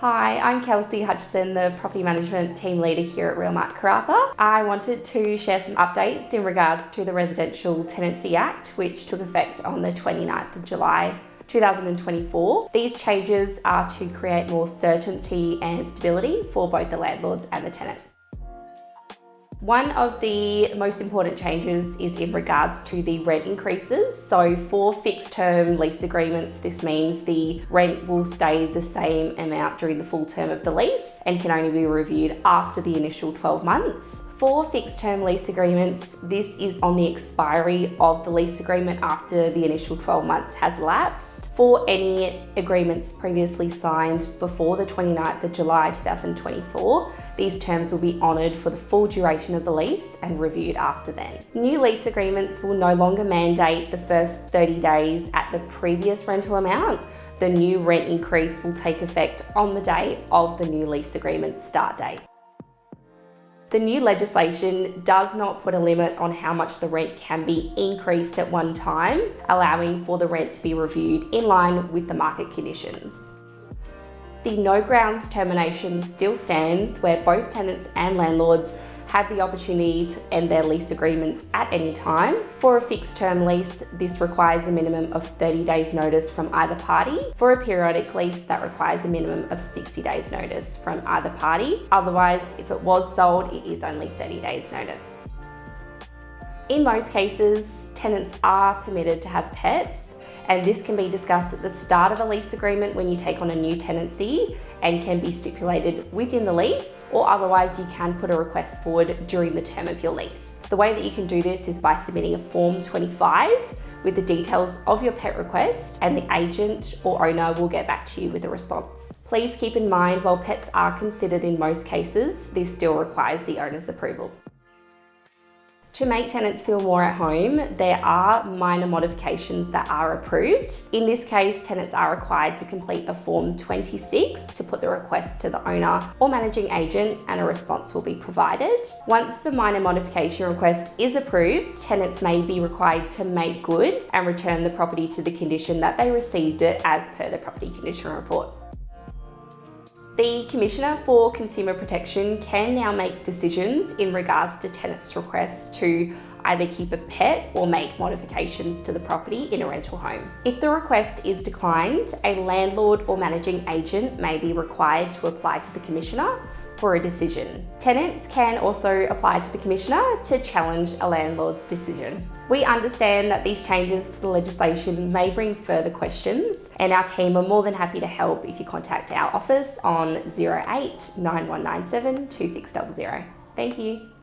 Hi, I'm Kelsey Hutchison, the Property Management Team Leader here at Realmark Karratha. I wanted to share some updates in regards to the Residential Tenancies Act, which took effect on the 29th of July 2024. These changes are to create more certainty and stability for both the landlords and the tenants. One of the most important changes is in regards to the rent increases. So for fixed term lease agreements, this means the rent will stay the same amount during the full term of the lease and can only be reviewed after the initial 12 months. For fixed term lease agreements, this is on the expiry of the lease agreement after the initial 12 months has lapsed. For any agreements previously signed before the 29th of July 2024, these terms will be honoured for the full duration of the lease and reviewed after then. New lease agreements will no longer mandate the first 30 days at the previous rental amount. The new rent increase will take effect on the day of the new lease agreement start date. The new legislation does not put a limit on how much the rent can be increased at one time, allowing for the rent to be reviewed in line with the market conditions. The no grounds termination still stands, where both tenants and landlords have the opportunity to end their lease agreements at any time. For a fixed term lease, this requires a minimum of 30 days notice from either party. For a periodic lease, that requires a minimum of 60 days notice from either party. Otherwise, if it was sold, it is only 30 days notice. In most cases, tenants are permitted to have pets, and this can be discussed at the start of a lease agreement when you take on a new tenancy and can be stipulated within the lease, or otherwise you can put a request forward during the term of your lease. The way that you can do this is by submitting a Form 25 with the details of your pet request, and the agent or owner will get back to you with a response. Please keep in mind, while pets are considered in most cases, this still requires the owner's approval. To make tenants feel more at home, there are minor modifications that are approved. In this case, tenants are required to complete a Form 26 to put the request to the owner or managing agent, and a response will be provided. Once the minor modification request is approved, tenants may be required to make good and return the property to the condition that they received it as per the property condition report. The Commissioner for Consumer Protection can now make decisions in regards to tenants' requests to either keep a pet or make modifications to the property in a rental home. If the request is declined, a landlord or managing agent may be required to apply to the Commissioner for a decision. Tenants can also apply to the Commissioner to challenge a landlord's decision. We understand that these changes to the legislation may bring further questions, and our team are more than happy to help if you contact our office on 08 9197 2600. Thank you.